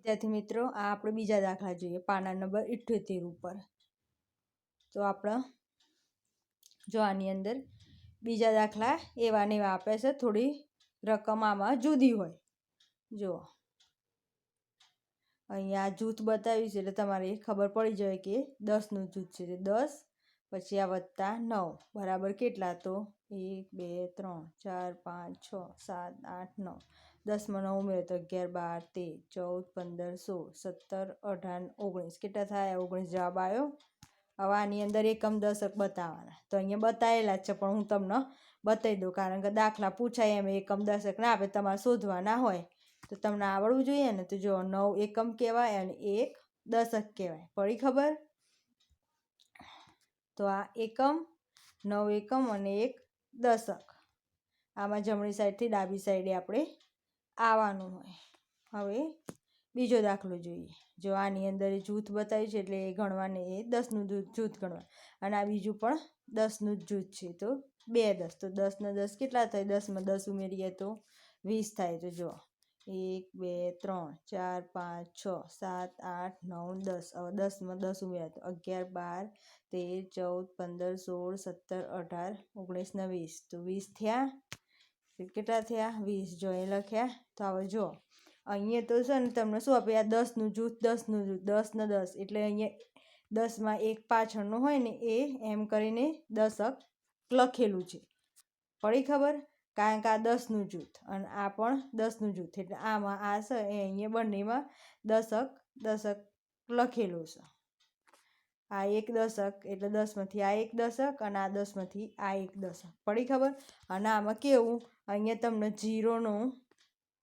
विद्यार्थी मित्रों आ આપણે બીજા દાખલા જોઈએ પાના નંબર 78 ઉપર। તો આપણે જો આની અંદર બીજા દાખલા એવા ને એવા આપે છે, થોડી રકમ આમાં જુદી હોય। જો અહીંયા જૂથ બતાવ્યું છે એટલે તમારે ખબર પડી જાય કે 10 નું જૂથ છે। 10 પછી આ વત્તા 9 બરાબર કેટલા? તો 1 2 3 4 5 6 7 8 9 10 માં 9 ઉમેરો તો 11 12 13 14 15 16 17 18 19 કેટલા થાય? 19 જવાબ આવ્યો। હવે આની અંદર એકમ દશક બતાવવાના તો અહીંયા બતાવેલા છે, પણ હું તમને બતાવી દઉં કારણ કે દાખલા પૂછાય એમ એકમ દશક ના આપે તમારે શોધવાના હોય તો તમને આવડવું જોઈએ ને। તો જો 9 એકમ કહેવાય અને 1 દશક કહેવાય, પડી ખબર? તો આ એકમ 9 એકમ અને 1 દશક આમાં જમણી સાઈડથી ડાબી સાઈડે આપણે આવવાનું હોય। હવે બીજો દાખલો જોઈએ। જો આની અંદર જૂથ બતાવ્યું છે એટલે એ ગણવાને એ 10 નું જૂથ ગણવા અને આ બીજું પણ 10 નું જ જૂથ છે, તો 2 10 તો 10 ને 10 કેટલા થાય? 10 માં 10 ઉમેરીએ તો 20 થાય। તો જો 1 2 3 4 5 6 7 8 9 10 હવે 10 માં 10 ઉમેર્યા તો 11 12 13 14 15 16 17 18 19 ને 20 તો 20 થયા। કેટલા થયા? 20 જો એ લખ્યા। તો હવે જો અહીંયા તો છે ને તમને શું આપે? આ 10 નું જૂથ 10 નું જૂથ 10 ને 10 એટલે અહીંયા 10 માં એક પાછળનું હોય ને એ એમ કરીને દશક લખેલું છે, પડી ખબર? કારણ કે આ 10 નું જૂથ અને આ પણ 10 નું જૂથ એટલે આમાં આ છે એ અહીંયા બંનેમાં દશક લખેલું છે। આ એક દશક એટલે 10 માંથી આ એક દશક અને આ 10 માંથી આ એક દશક, પડી ખબર? અને આમાં કેવું અહીંયા તમને જીરોનું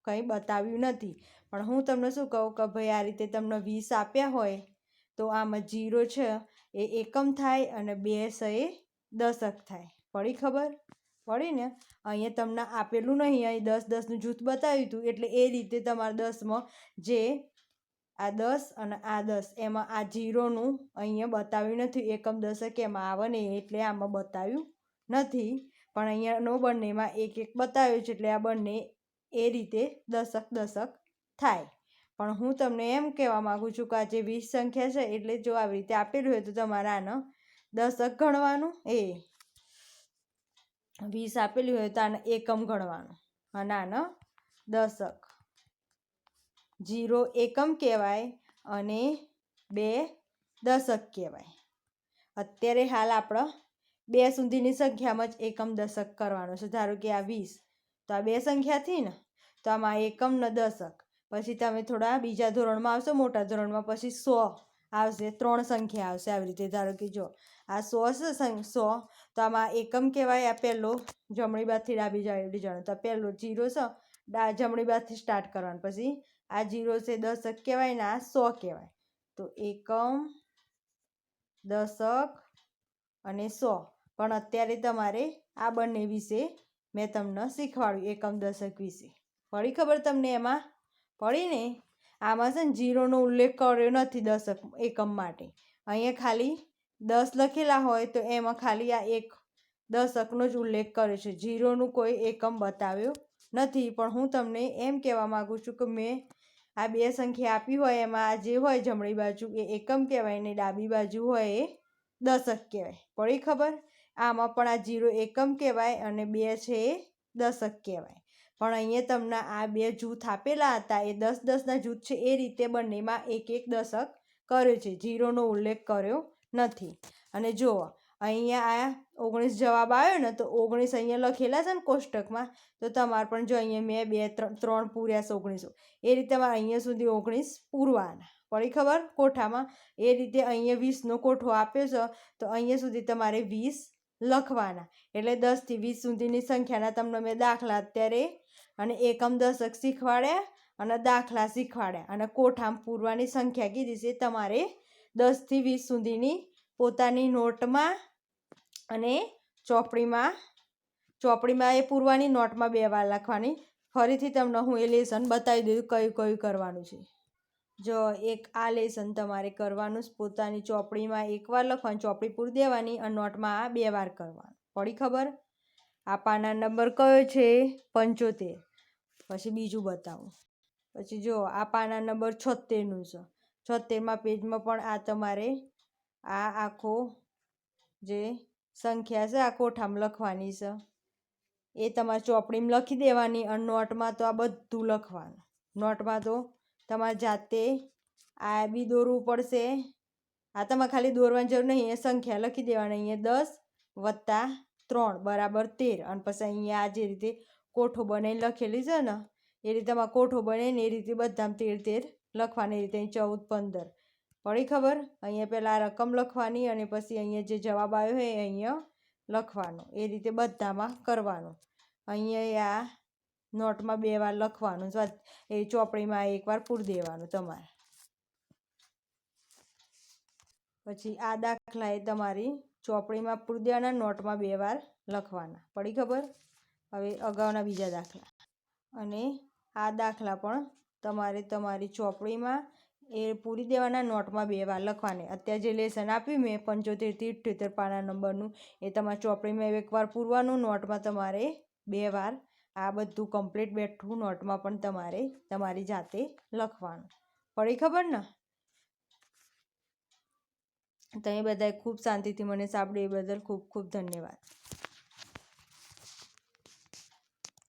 કંઈ બતાવ્યું નથી, પણ હું તમને શું કહું કે ભાઈ આ રીતે તમને 20 આપ્યા હોય તો આમાં જીરો છે એ એકમ થાય અને 2 છે એ દશક થાય, પડી ખબર? પડી ને? અહીંયા તમને આપેલું નહીં, અહીં 10 10 નું જૂથ બતાવ્યું હતું એટલે એ રીતે તમારે 10માં જે આ 10 અને આ 10 એમાં આ જીરોનું અહીંયા બતાવ્યું નથી, એકમ દશક એમાં આવે ને એટલે આમાં બતાવ્યું નથી, પણ અહીંયાનો બંનેમાં એક એક બતાવ્યું છે એટલે આ બંને એ રીતે દશક થાય। પણ હું તમને એમ કહેવા માગું છું કે આ જે 20 સંખ્યા છે એટલે જો આવી રીતે આપેલું હોય તો તમારે આને દશક ગણવાનું, એ 20 આપેલું હોય તો આને એકમ ગણવાનું અને આને દશક। 0 એકમ કહેવાય અને 2 દશક કહેવાય। અત્યારે હાલ આપણે 2 સુધીની સંખ્યામાં જ એકમ દશક કરવાનો છે। ધારો કે આ 20 તો આ 2 સંખ્યા થઈ ને, તો આમાં એકમ ને દશક, પછી તમે થોડા બીજા ધોરણમાં આવશો, મોટા ધોરણમાં પછી 100 આવશે, 3 સંખ્યા આવશે આવી રીતે। ધારો કે જો આ 100 છે, 100 તો આમાં એકમ કહેવાય, આ પહેલો જમણી બાજુથી ડાબી બાજુ જવાનો તો આ પહેલો 0 છે, જમણી બાજુથી સ્ટાર્ટ કરવાનું, પછી આ 0 છે દશક કહેવાય ને આ 100 કહેવાય। તો એકમ દશક અને 100, પણ અત્યારે તમારે આ બંને વિશે મેં તમને શીખવાડ્યું, એકમ દશક વિશે, પડી ખબર તમને? એમાં પડી ને? આમાં છે ને જીરોનો ઉલ્લેખ કર્યો નથી દશક એકમ માટે, અહીંયા ખાલી 10 લખેલા હોય તો એમાં ખાલી આ એક દશકનો જ ઉલ્લેખ કર્યો છે, જીરોનું કોઈ એકમ બતાવ્યો નથી। પણ હું તમને એમ કહેવા માગું છું કે મેં આ 2 સંખ્યા આપી હોય એમાં આ જે હોય જમણી બાજુ એ એકમ કહેવાય ને ડાબી બાજુ હોય એ દશક કહેવાય, પડી ખબર? આમાં પણ આ 0 એકમ કહેવાય અને 2 છે એ દશક કહેવાય, પણ અહીંયા તમને આ 2 જૂથ આપેલા હતા એ 10 10 ના જૂથ છે, એ રીતે બંનેમાં એક એક દશક કર્યો છે, જીરોનો ઉલ્લેખ કર્યો નથી। અને જુઓ અહીંયા આ 19 જવાબ આવ્યો ને, તો 19 અહીંયા લખેલા છે ને કોષ્ટકમાં, તો તમારે પણ જો અહીંયા મેં 2 3 પૂર્યા છે 19, એ રીતે તમારે અહીંયા સુધી 19 પૂરવાના, પડી ખબર? કોઠામાં એ રીતે અહીંયા 20નો કોઠો આપ્યો છે તો અહીંયા સુધી તમારે 20 લખવાના, એટલે 10 થી 20 સુધીની સંખ્યાના તમને મેં દાખલા અત્યારે અને એકમ દશક શીખવાડ્યા અને દાખલા શીખવાડ્યા અને કોઠામાં પૂરવાની સંખ્યા કીધી છે। તમારે 10 થી 20 સુધીની પોતાની નોટમાં અને ચોપડીમાં એ પૂરવાની, નોટમાં 2 વાર લખવાની। ફરીથી તમને હું એ લેસન બતાવી દઉં કયું કયું કરવાનું છે। જો એક આ લેસન તમારે કરવાનું છે, પોતાની ચોપડીમાં 1 વાર લખવાની, ચોપડી પૂરી દેવાની અને નોટમાં આ 2 વાર કરવાનું, પડી ખબર? આ પાના નંબર કયો છે? 75। પછી બીજું બતાવું, પછી જો આ પાના નંબર 76નું છે. 76મા પેજમાં પણ આ તમારે આ આખો જે સંખ્યા છે આ કોઠામાં લખવાની છે. એ તમારે ચોપડીમાં લખી દેવાની અને નોટમાં તો આ બધું લખવાનું. નોટમાં તો તમારે જાતે આ બી દોરવું પડશે. આ તમારે ખાલી દોરવાની જરૂર નહીં, એ સંખ્યા લખી દેવાની. અહીંયા 10 + 3 = 13 અને પછી અહીંયા આ જે રીતે કોઠો બનાવીને લખેલી છે ને એ રીતે તમારે કોઠો બનાવીને એ રીતે બધામાં 13 લખવાની. એ રીતે અહીં 14 15 પડી ખબર? અહીંયા પહેલાં આ રકમ લખવાની અને પછી અહીંયા જે જવાબ આવ્યો હોય એ અહીંયા લખવાનો. એ રીતે બધામાં કરવાનું. અહીંયા આ નોટમાં 2 વાર લખવાનું. એ ચોપડીમાં એકવાર પૂરી દેવાનું તમારે. પછી આ દાખલા એ તમારી ચોપડીમાં પૂરી દેવાના, નોટમાં 2 વાર લખવાના. પડી ખબર? હવે અગાઉના બીજા દાખલા. અને આ દાખલા પણ તમારે તમારી ચોપડીમાં એ પૂરી દેવાના, નોટમાં 2 વાર લખવાની. અત્યારે જે લેસન આપ્યું મેં 75 થી 78 પાના નંબરનું એ તમારે ચોપડીમાં એકવાર પૂરવાનું, નોટમાં તમારે 2 વાર આ બધું કમ્પ્લીટ બેઠું નોટમાં પણ તમારે તમારી જાતે લખવાનું. પડી ખબર ને? તમે બધાએ ખૂબ શાંતિથી મને સાંભળ્યું એ બદલ ખૂબ ખૂબ ધન્યવાદ.